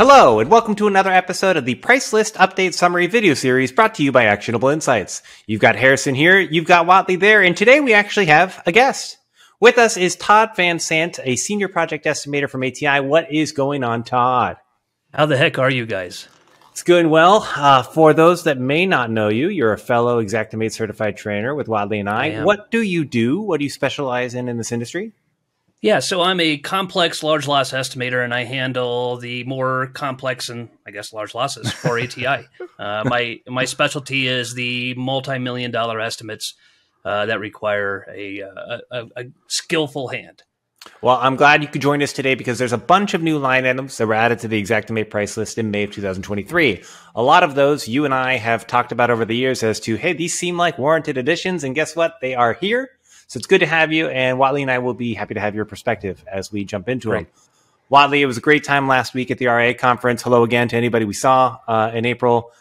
Hello, and welcome to another episode of the Price List Update Summary video series brought to you by Actionable Insights. You've got Harrison here, you've got Whatley there, and today we actually have a guest. With us is Todd van Sant, a senior project estimator from ATI. What is going on, Todd? How the heck are you guys? It's going well. For those that may not know you, you're a fellow Xactimate certified trainer with Whatley and I. What do you do? What do you specialize in this industry? Yeah, so I'm a complex large loss estimator, and I handle the more complex and, I guess, large losses for ATI. My specialty is the multi-million-dollar estimates that require a skillful hand. Well, I'm glad you could join us today because there's a bunch of new line items that were added to the Xactimate price list in May of 2023. A lot of those you and I have talked about over the years as to, hey, these seem like warranted additions, and guess what? They are here. So it's good to have you, and Whatley and I will be happy to have your perspective as we jump into it. Whatley, it was a great time last week at the RIA conference. Hello again to anybody we saw in April.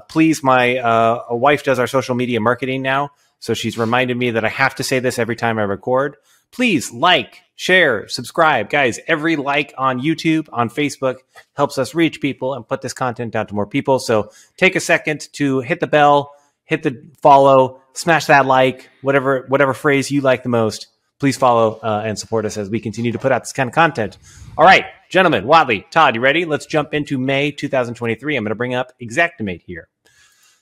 Please, my wife does our social media marketing now, so she's reminded me that I have to say this every time I record. Please like, share, subscribe. Guys, every like on YouTube, on Facebook, helps us reach people and put this content out to more people. So take a second to hit the bell, hit the follow, smash that like, whatever phrase you like the most. Please follow and support us as we continue to put out this kind of content. All right, gentlemen, Whatley, Todd, you ready? Let's jump into May 2023. I'm going to bring up Xactimate here.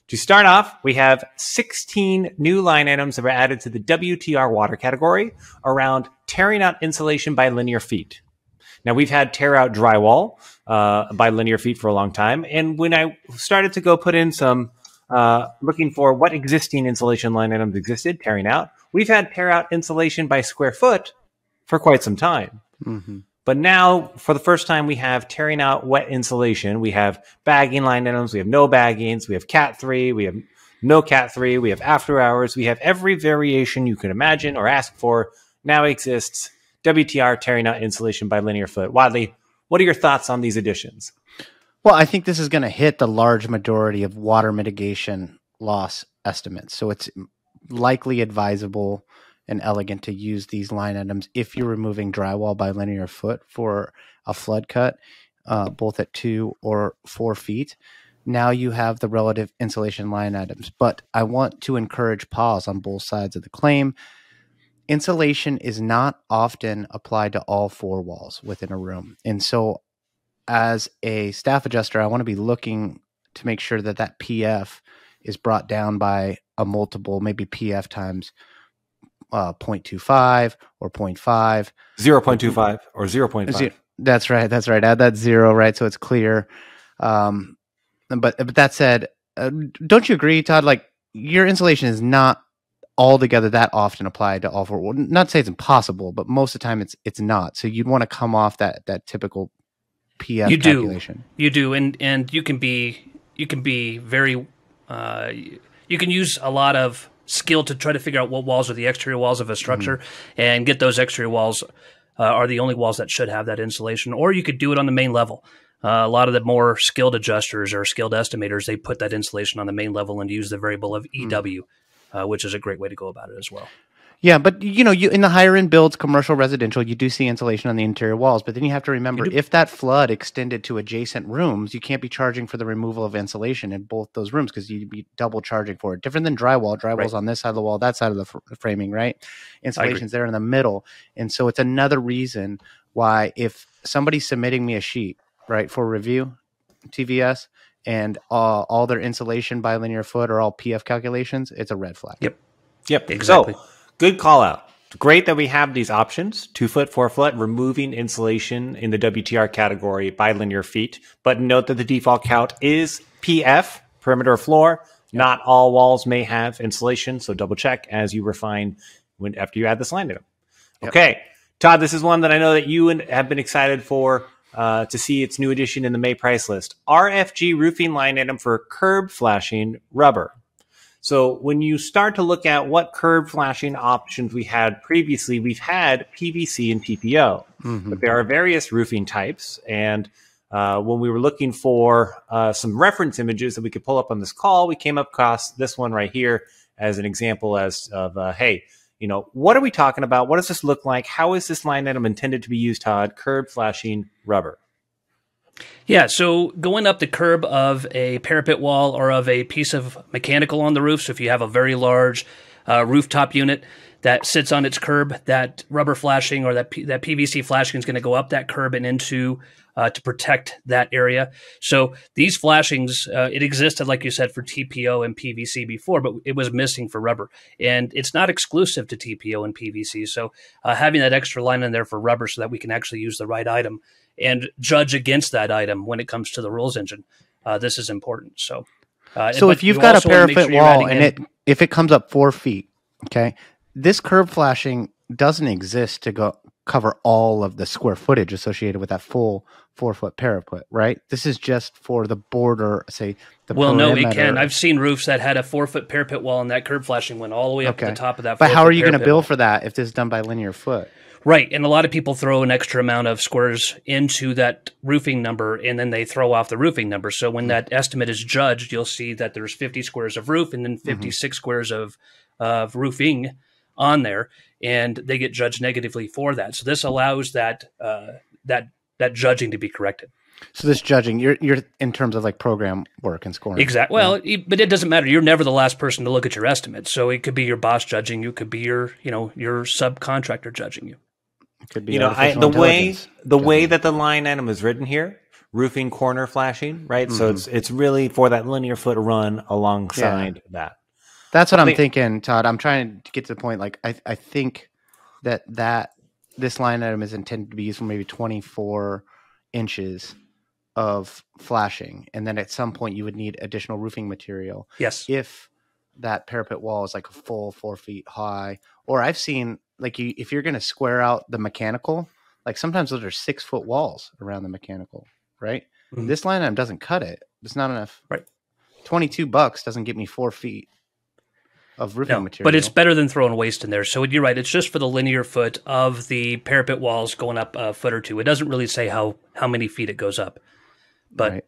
To start off, we have 16 new line items that were added to the WTR water category around tearing out insulation by linear feet. Now, we've had tear out drywall by linear feet for a long time. And when I started to go put in some looking for what existing insulation line items existed, tearing out, we've had tear out insulation by square foot for quite some time. Mm-hmm. But now, for the first time, we have tearing out wet insulation. We have bagging line items. We have no baggings. We have Cat 3. We have no Cat 3. We have after hours. We have every variation you can imagine or ask for now exists. WTR tearing out insulation by linear foot. Whatley, what are your thoughts on these additions? Well, I think this is going to hit the large majority of water mitigation loss estimates. So it's likely advisable and elegant to use these line items if you're removing drywall by linear foot for a flood cut, both at 2 or 4 feet. Now you have the relative insulation line items, but I want to encourage pause on both sides of the claim. Insulation is not often applied to all 4 walls within a room. And so as a staff adjuster, I want to be looking to make sure that that PF is brought down by a multiple, maybe PF times 0.25 or 0.5. 0.25 or 0.5. That's right. That's right. Add that 0, right? So it's clear. But that said, don't you agree, Todd? Like, your insulation is not altogether that often applied to all 4. Well, not to say it's impossible, but most of the time it's not. So you'd want to come off that typical PF calculation. You do, and you can be very you can use a lot of skill to try to figure out what walls are the exterior walls of a structure and get those exterior walls are the only walls that should have that insulation, or you could do it on the main level. A lot of the more skilled adjusters or skilled estimators, they put that insulation on the main level and use the variable of EW, which is a great way to go about it as well. Yeah, but you in the higher end builds, commercial, residential, you do see insulation on the interior walls. But then you have to remember, if that flood extended to adjacent rooms, you can't be charging for the removal of insulation in both those rooms because you'd be double charging for it. Different than drywall. Drywall's on this side of the wall, that side of the framing, right? Insulation's there in the middle. And so it's another reason why if somebody's submitting me a sheet, right, for review, TVS, and all their insulation by linear foot or all PF calculations, it's a red flag. Yep, exactly. So, good call out. Great that we have these options, 2 foot, 4 foot, removing insulation in the WTR category by linear feet. But note that the default count is PF, perimeter floor. Not all walls may have insulation, so double check as you refine after you add this line item. Okay, Todd, this is one that I know that you have been excited for to see its new addition in the May price list. RFG roofing line item for curb flashing rubber. So when you start to look at what curb flashing options we had previously, we've had PVC and TPO, but there are various roofing types. And when we were looking for some reference images that we could pull up on this call, we came up across this one right here as an example of, hey, what are we talking about? What does this look like? How is this line item intended to be used, Todd? Curb flashing rubber. Yeah, so going up the curb of a parapet wall or of a piece of mechanical on the roof, so if you have a very large rooftop unit that sits on its curb, that rubber flashing or that PVC flashing is going to go up that curb and into to protect that area. So these flashings, it existed, like you said, for TPO and PVC before, but it was missing for rubber. And it's not exclusive to TPO and PVC. So having that extra line in there for rubber so that we can actually use the right item and judge against that item when it comes to the rules engine, this is important. So if you've got a parapet wall and if it comes up 4 feet, okay, this curb flashing doesn't exist to cover all of the square footage associated with that full 4-foot parapet, right? This is just for the border, say the perimeter. No, it can. I've seen roofs that had a 4-foot parapet wall and that curb flashing went all the way up to the top of that. But how are you going to bill for that if this is done by linear foot? Right, and a lot of people throw an extra amount of squares into that roofing number, and then they throw off the roofing number. So when that estimate is judged, you'll see that there's 50 squares of roof and then 56 squares of roofing on there, and they get judged negatively for that. So this allows that judging to be corrected. So this judging, you're in terms of like program work and scoring. Exactly. Well, but it doesn't matter. You're never the last person to look at your estimate. So it could be your boss judging you, could be your subcontractor judging you. It could be the way that the line item is written here, roofing corner flashing, right? So it's really for that linear foot run alongside that. That's what I'm thinking, Todd. I'm trying to get to the point. Like I think that this line item is intended to be used for maybe 24 inches of flashing, and then at some point you would need additional roofing material. Yes. If that parapet wall is like a full 4 feet high, or I've seen like if you're going to square out the mechanical, like sometimes those are 6-foot walls around the mechanical, right? Mm-hmm. This line item doesn't cut it. It's not enough. Right. $22 doesn't get me 4 feet of roofing material. But it's better than throwing waste in there. So you're right. It's just for the linear foot of the parapet walls going up a foot or two. It doesn't really say how many feet it goes up, but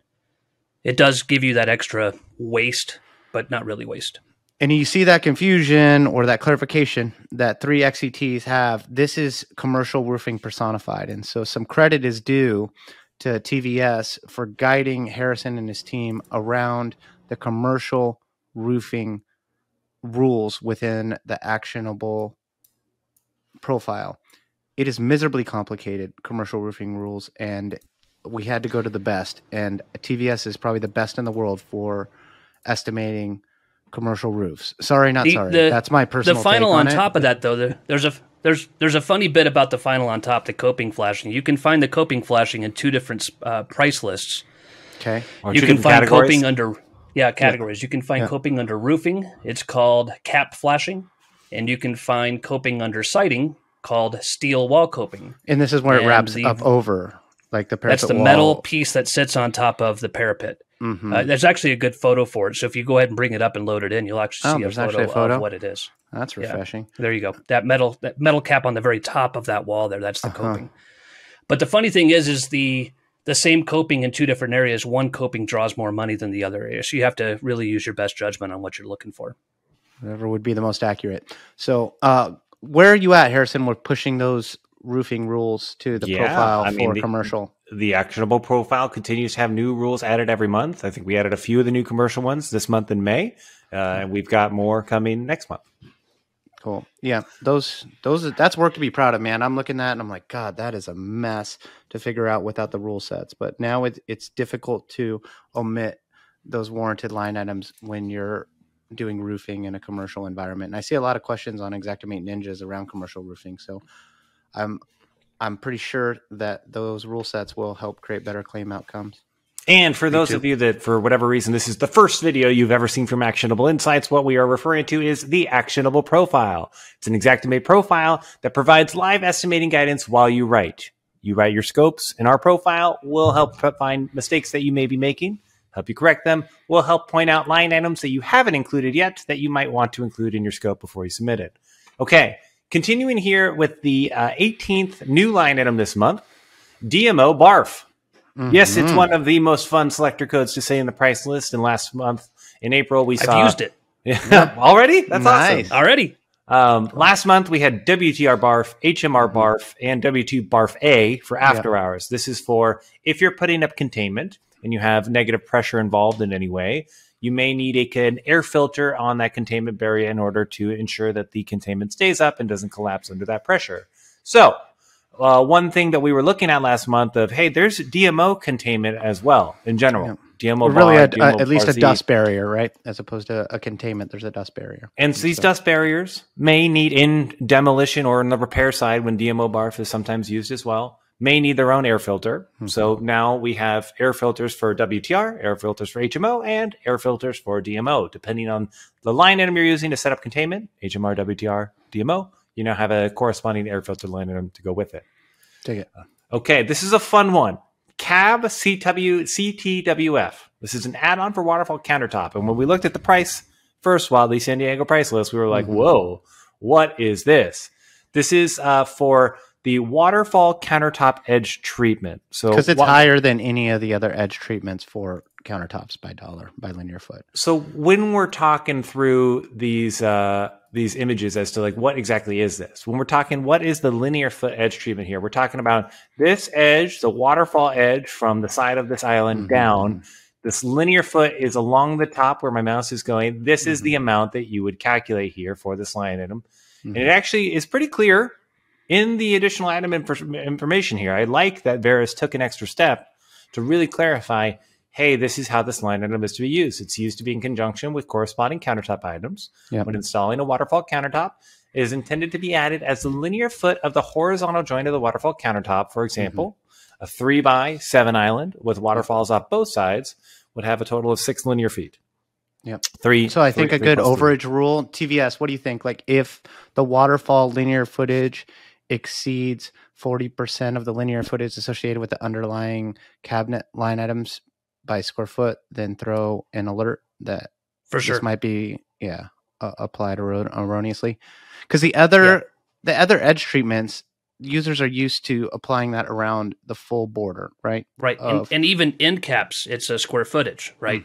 it does give you that extra waste, but not really waste. And you see that confusion or that clarification that 3 XCTs have. This is commercial roofing personified. And so some credit is due to TVS for guiding Harrison and his team around the commercial roofing rules within the actionable profile. It is miserably complicated, commercial roofing rules, and we had to go to the best. And TVS is probably the best in the world for estimating commercial roofs. Sorry, not sorry. That's my personal. The final take on top of that, though, there's a funny bit about the final on top, the coping flashing. You can find the coping flashing in 2 different price lists. Okay. You can find coping under categories. You can find coping under roofing. It's called cap flashing, and you can find coping under siding called steel wall coping. And this is where it wraps up over, like the parapet. That's the metal piece that sits on top of the parapet. Mm-hmm. There's actually a good photo for it. So if you go ahead and bring it up and load it in, you'll actually see a photo of what it is. That's refreshing. Yeah. There you go. That metal cap on the very top of that wall there, that's the coping. But the funny thing is the same coping in 2 different areas. One coping draws more money than the other area. So you have to really use your best judgment on what you're looking for. Whatever would be the most accurate. So where are you at, Harrison? We're pushing those roofing rules to the profile for commercial. The actionable profile continues to have new rules added every month. I think we added a few of the new commercial ones this month in May, and we've got more coming next month. Cool. Yeah, that's work to be proud of, man. I'm looking at that and I'm like, God, that is a mess to figure out without the rule sets. But now it's difficult to omit those warranted line items when you're doing roofing in a commercial environment. And I see a lot of questions on Xactimate Ninjas around commercial roofing. So I'm pretty sure that those rule sets will help create better claim outcomes. And for those of you that, for whatever reason, this is the first video you've ever seen from Actionable Insights, what we are referring to is the Actionable Profile. It's an Xactimate profile that provides live estimating guidance while you write. You write your scopes, and our profile will help find mistakes that you may be making, help you correct them, will help point out line items that you haven't included yet that you might want to include in your scope before you submit it. Okay. Continuing here with the 18th new line item this month, DMO BARF. Mm-hmm. Yes, it's one of the most fun selector codes to say in the price list. And last month in April, we saw... I've used it. Yeah. Already? That's nice. awesome. Already. Last month we had WTR barf, HMR barf, and W2 barf A for after hours. This is for if you're putting up containment and you have negative pressure involved in any way, you may need an air filter on that containment barrier in order to ensure that the containment stays up and doesn't collapse under that pressure. So one thing that we were looking at last month of, hey, there's DMO containment as well in general. Yeah. DMO really DMO at least a RZ. dust barrier, right? As opposed to a containment, there's a dust barrier. And so these dust barriers may need in demolition or in the repair side when DMO barf is sometimes used as well, may need their own air filter. So now we have air filters for WTR, air filters for HMO, and air filters for DMO. Depending on the line item you're using to set up containment, HMR, WTR, DMO, you now have a corresponding air filter line item to go with it. Take it. Okay, this is a fun one. CAB CTWF. This is an add-on for waterfall countertop. And when we looked at the price first, Whatley San Diego price list, we were like, whoa, what is this? This is for the waterfall countertop edge treatment. So because it's higher than any of the other edge treatments for countertops by linear foot. So when we're talking through these images as to like what exactly is this, when we're talking what is the linear foot edge treatment here, we're talking about this edge, the waterfall edge from the side of this island down. This linear foot is along the top where my mouse is going. This is the amount that you would calculate here for this line item. And it actually is pretty clear in the additional item information here. I like that Veris took an extra step to really clarify, hey, this is how this line item is to be used. It's used to be in conjunction with corresponding countertop items. When installing a waterfall countertop, it is intended to be added as the linear foot of the horizontal joint of the waterfall countertop. For example, a 3x7 island with waterfalls off both sides would have a total of 6 linear feet. So I think a good overage rule, TVS, what do you think? Like if the waterfall linear footage exceeds 40% of the linear footage associated with the underlying cabinet line items by square foot, then throw an alert that this might be applied erroneously. Because the other edge treatments, users are used to applying that around the full border, right? Right. And even end caps, it's a square footage, right?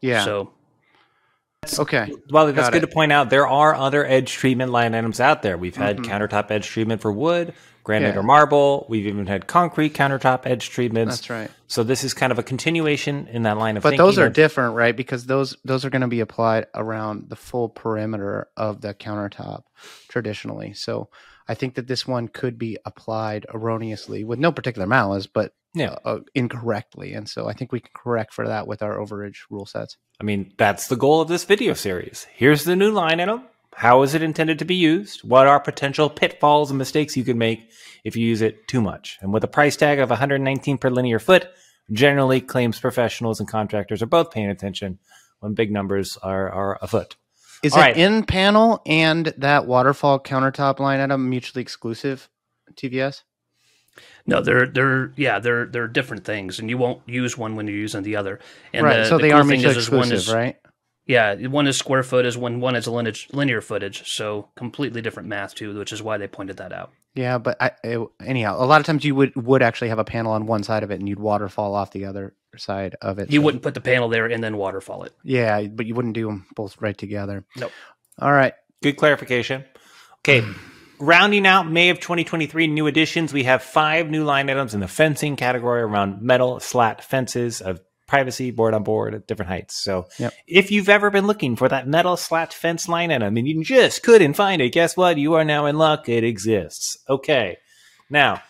Yeah. So okay. Well, that's good to point out. There are other edge treatment line items out there. We've had countertop edge treatment for wood, granite or marble. We've even had concrete countertop edge treatments. That's right. So this is kind of a continuation in that line of thinking. But those are different, right? Because those are going to be applied around the full perimeter of the countertop traditionally. So I think that this one could be applied erroneously with no particular malice, but incorrectly. And so I think we can correct for that with our overage rule sets. I mean, that's the goal of this video series. Here's the new line item. How is it intended to be used? What are potential pitfalls and mistakes you could make if you use it too much? And with a price tag of $119 per linear foot, generally claims professionals and contractors are both paying attention when big numbers are afoot. Is it in panel and that waterfall countertop line item mutually exclusive, TVS? No, they're different things, and you won't use one when you're using the other. And right, so they are mutually exclusive, right? Yeah, one is square footage, one is linear footage, so completely different math too, which is why they pointed that out. Yeah, but anyhow, a lot of times you would actually have a panel on one side of it, and you'd waterfall off the other side of it. You wouldn't put the panel there and then waterfall it. Yeah, but you wouldn't do them both right together. Nope. All right. Good clarification. Okay. Rounding out May of 2023 new additions, we have 5 new line items in the fencing category around metal slat fences of privacy, board on board at different heights. So if you've ever been looking for that metal slat fence line item and you just couldn't find it, guess what? You are now in luck. It exists. Okay. Now,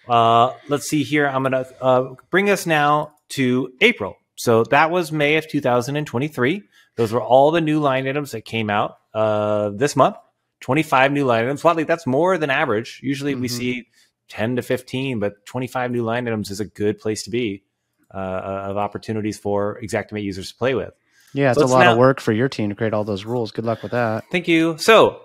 let's see here. I'm going to bring us now to April. So that was May of 2023. Those were all the new line items that came out this month. 25 new line items. Whatley, that's more than average. Usually we see 10 to 15, but 25 new line items is a good place to be of opportunities for Xactimate users to play with. Yeah, it's a lot of work for your team to create all those rules. Good luck with that. Thank you. So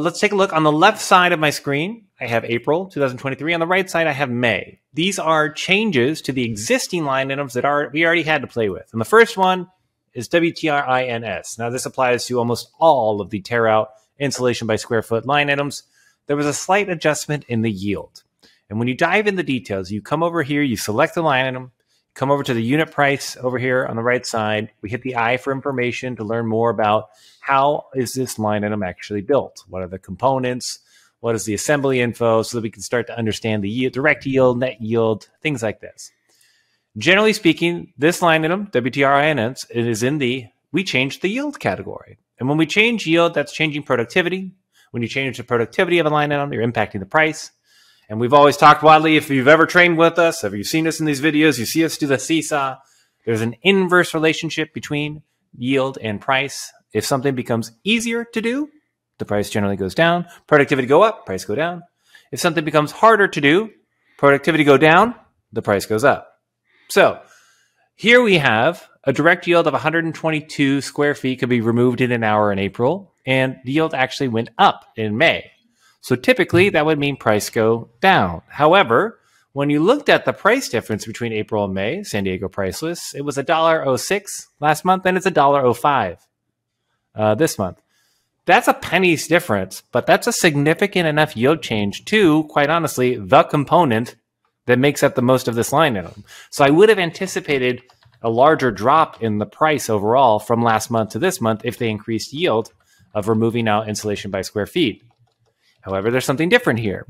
let's take a look. On the left side of my screen, I have April 2023. On the right side, I have May. These are changes to the existing line items that we already had to play with. And the first one is WTRINS. Now, this applies to almost all of the tear out insulation by square foot line items. There was a slight adjustment in the yield. And when you dive in the details, you come over here, you select the line item, come over to the unit price over here on the right side. We hit the I for information to learn more about how is this line item actually built? What are the components? What is the assembly info, so that we can start to understand the yield, direct yield, net yield, things like this. Generally speaking, this line item, WTRINS, it is in the we changed the yield category. And when we change yield, that's changing productivity. When you change the productivity of a line item, you're impacting the price. And we've always talked, Whatley, if you've ever trained with us, if you've seen us in these videos, you see us do the seesaw. There's an inverse relationship between yield and price. If something becomes easier to do, the price generally goes down. Productivity go up, price go down. If something becomes harder to do, productivity go down, the price goes up. So here we have a direct yield of 122 square feet could be removed in an hour in April, and the yield actually went up in May. So typically that would mean price go down. However, when you looked at the price difference between April and May, San Diego price list, it was $1.06 last month, and it's $1.05 this month. That's a penny's difference, but that's a significant enough yield change to, quite honestly, the component that makes up the most of this line item. So I would have anticipated a larger drop in the price overall from last month to this month if they increased yield of removing out insulation by square feet. However, there's something different here.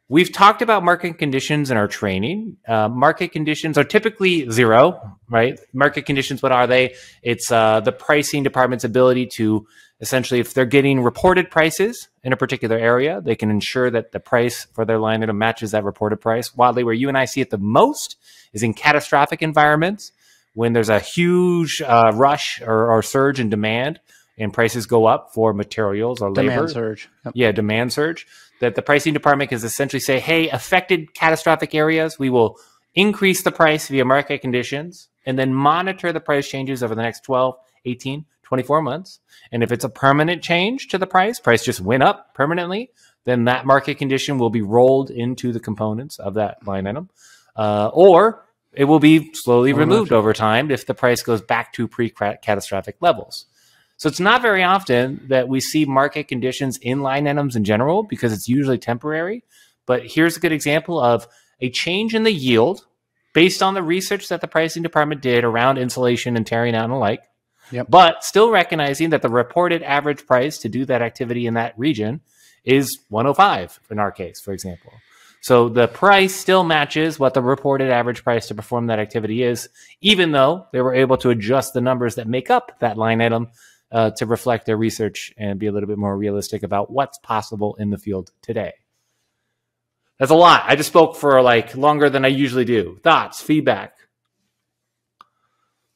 We've talked about market conditions in our training. Market conditions are typically zero, right? Market conditions, what are they? It's the pricing department's ability to essentially, if they're getting reported prices in a particular area, they can ensure that the price for their line item matches that reported price. Wildly, where you and I see it the most is in catastrophic environments when there's a huge rush or surge in demand and prices go up for materials or labor. Demand surge. Yep. Yeah, demand surge. That the pricing department can essentially say, hey, affected catastrophic areas, we will increase the price via market conditions and then monitor the price changes over the next 12, 18, 24 months. And if it's a permanent change to the price just went up permanently, then that market condition will be rolled into the components of that line item. Or it will be slowly removed over time if the price goes back to pre-catastrophic levels. So it's not very often that we see market conditions in line items in general because it's usually temporary. But here's a good example of a change in the yield based on the research that the pricing department did around insulation and tearing out and the like. Yep. But still recognizing that the reported average price to do that activity in that region is 105 in our case, for example. So the price still matches what the reported average price to perform that activity is, even though they were able to adjust the numbers that make up that line item to reflect their research and be a little bit more realistic about what's possible in the field today. That's a lot. I just spoke for like longer than I usually do. Thoughts, feedback?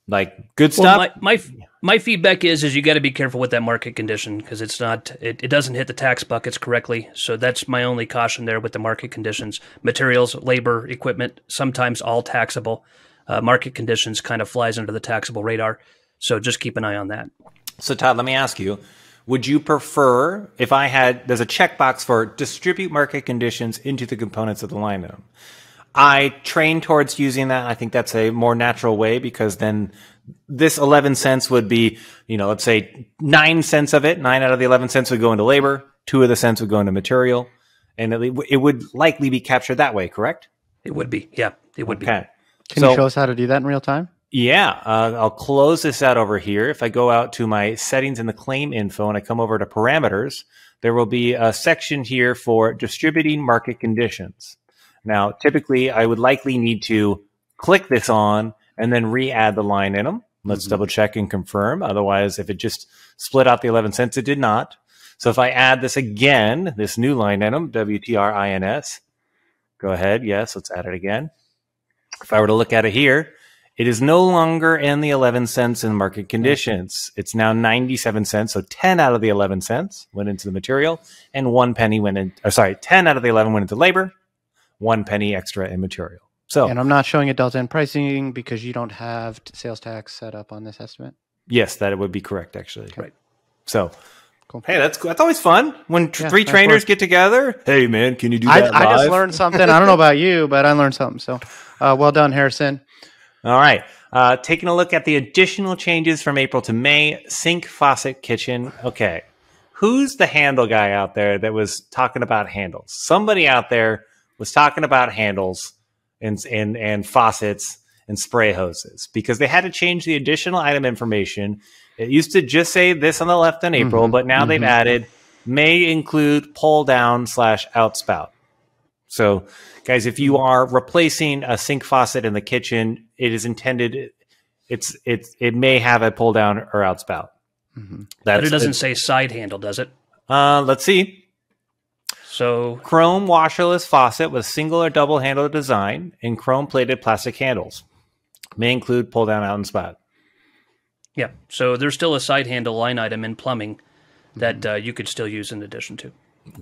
Like good stuff? Well, my feedback is you got to be careful with that market condition because it's not it doesn't hit the tax buckets correctly. So that's my only caution there with the market conditions. Materials, labor, equipment, sometimes all taxable. Market conditions kind of flies under the taxable radar. So just keep an eye on that. So Todd, let me ask you, would you prefer if I had, there's a checkbox for distribute market conditions into the components of the line item. I train towards using that. I think that's a more natural way because then this 11 cents would be, let's say 9 cents of it, 9 out of the 11 cents would go into labor, 2 of the cents would go into material, and it would likely be captured that way, correct? It would be. Yeah, it would be. Can you show us how to do that in real time? Yeah, I'll close this out over here. If I go out to my settings in the claim info and I come over to parameters, there will be a section here for distributing market conditions. Now, typically, I would likely need to click this on and then re-add the line item. Let's double check and confirm. Otherwise, if it just split out the 11 cents, it did not. So if I add this again, this new line item, WTRINS, go ahead. Yes, let's add it again. If I were to look at it here, it is no longer in the 11 cents in market conditions. It's now 97 cents. So 10 out of the 11 cents went into the material and 1 penny went in, 10 out of the 11 went into labor, 1 penny extra in material. So, and I'm not showing a delta in pricing because you don't have sales tax set up on this estimate. Yes, that would be correct, actually. Right. So, cool. Hey, that's always fun when three trainers get together. Hey, man, can you do that I just learned something. I don't know about you, but I learned something. So, well done, Harrison. All right. Taking a look at the additional changes from April to May. Sink, faucet, kitchen. Okay. Who's the handle guy out there that was talking about handles? Somebody out there was talking about handles and faucets and spray hoses because they had to change the additional item information. It used to just say this on the left in April, but now they've added may include pull down / outspout. So, guys, if you are replacing a sink faucet in the kitchen, it is intended. It may have a pull down or outspout. But it doesn't say side handle, does it? Let's see. So Chrome washerless faucet with single or double handle design and chrome plated plastic handles. May include pull down, out, and spout. yeah, so there's still a side handle line item in plumbing that you could still use in addition to.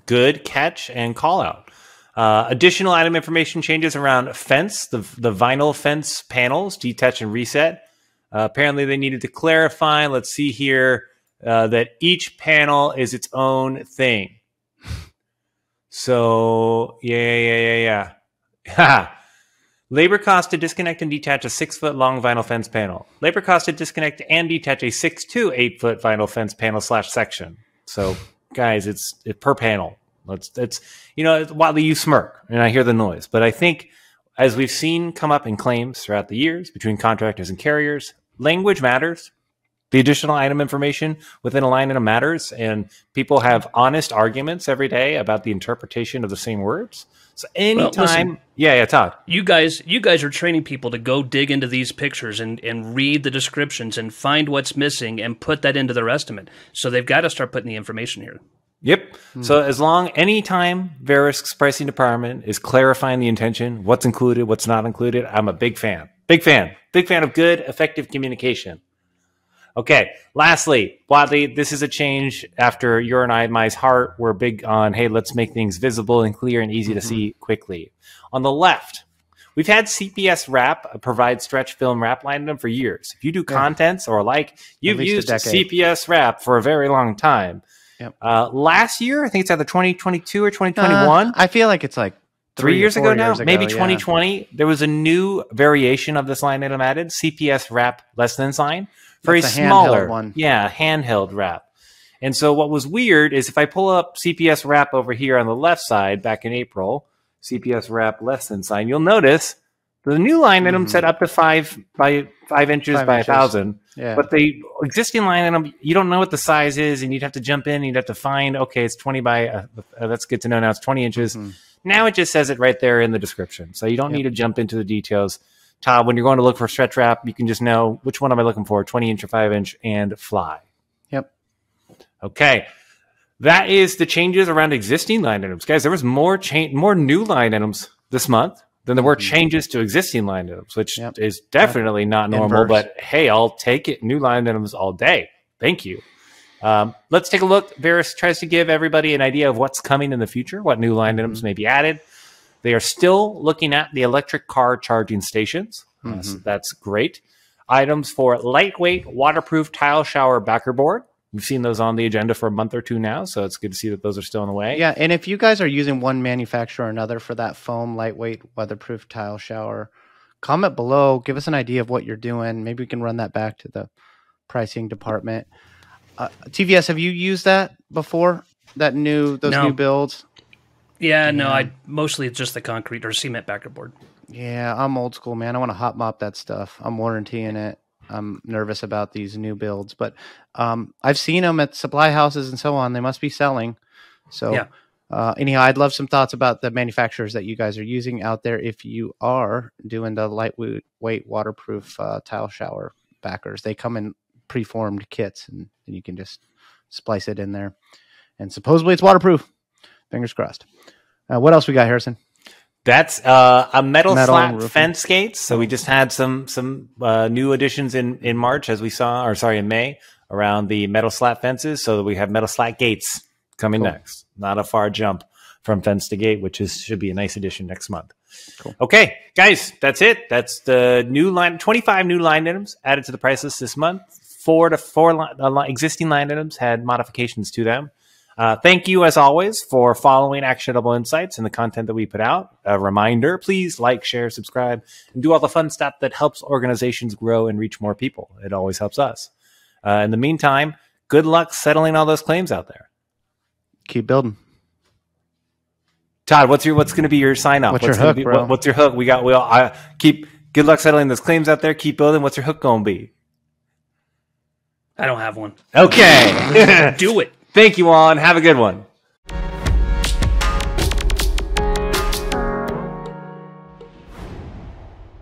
Good catch and call out. Additional item information changes around fence, the vinyl fence panels, detach and reset. Apparently they needed to clarify, let's see here, that each panel is its own thing. So, yeah. Labor cost to disconnect and detach a 6-foot long vinyl fence panel. Labor cost to disconnect and detach a 6 to 8 foot vinyl fence panel / section. So, guys, it's per panel. It's Whatley, you smirk, and I hear the noise. But I think, as we've seen come up in claims throughout the years between contractors and carriers, language matters. The additional item information within a line item matters, and people have honest arguments every day about the interpretation of the same words. So anytime, Todd. You guys are training people to go dig into these pictures and read the descriptions and find what's missing and put that into their estimate. So they've got to start putting the information here. Yep. So anytime Verisk's pricing department is clarifying the intention, what's included, what's not included, I'm a big fan. Big fan of good, effective communication. Okay. Lastly, Whatley, this is a change after your and my heart were big on, hey, let's make things visible and clear and easy to see quickly. On the left, we've had CPS wrap provide stretch film wrap line item for years. If you do contents or you've used CPS wrap for a very long time. Yep. Last year, I think it's either 2022 or 2021. I feel like it's like 3 years ago now, maybe 2020. There was a new variation of this line item added, CPS wrap less than sign, for a smaller one. Yeah, handheld wrap. And so what was weird is if I pull up CPS wrap over here on the left side back in April, CPS wrap less than sign, you'll notice the new line item set up to 5 by 5 inches by 1,000. Yeah. But the existing line item, you don't know what the size is, and you'd have to jump in, and you'd have to find, okay, it's 20 by, that's good to know now, it's 20 inches. Now it just says it right there in the description. So you don't need to jump into the details. Todd, when you're going to look for stretch wrap, you can just know, which one am I looking for, 20 inch or 5 inch, and fly. Yep. Okay. That is the changes around existing line items. Guys, there was more new line items this month than there were changes to existing line items, which is definitely not normal, but hey, I'll take it. New line items all day. Thank you. Let's take a look. Verisk tries to give everybody an idea of what's coming in the future, what new line items may be added. They are still looking at the electric car charging stations. So that's great. Items for lightweight, waterproof tile shower backer board. We've seen those on the agenda for a month or two now, so it's good to see that those are still on the way. Yeah, and if you guys are using one manufacturer or another for that foam, lightweight, weatherproof tile shower, comment below. Give us an idea of what you're doing. Maybe we can run that back to the pricing department. TVS, have you used that before? Those new builds? Yeah, no, I mostly it's just the concrete or cement backer board. Yeah, I'm old school, man. I want to hot mop that stuff. I'm warrantying it. I'm nervous about these new builds, but I've seen them at supply houses and so on. They must be selling. So anyhow, I'd love some thoughts about the manufacturers that you guys are using out there if you are doing the lightweight waterproof tile shower backers. They come in preformed kits, and you can just splice it in there. And supposedly it's waterproof. Fingers crossed. What else we got, Harrison? That's a metal slat fence gates. So we just had some new additions in March, as we saw, in May, around the metal slat fences. So that we have metal slat gates coming next. Not a far jump from fence to gate, which should be a nice addition next month. Cool. Okay, guys, that's it. That's the new line. 25 new line items added to the price list this month. 4 existing line items had modifications to them. Thank you, as always, for following Actionable Insights and the content that we put out. A reminder, please like, share, subscribe, and do all the fun stuff that helps organizations grow and reach more people. It always helps us. In the meantime, good luck settling all those claims out there. Keep building. Todd, what's going to be your sign off? What's your hook, bro? What's your hook? Keep Good luck settling those claims out there. Keep building. What's your hook going to be? I don't have one. Okay. Do it. Thank you, Juan. Have a good one.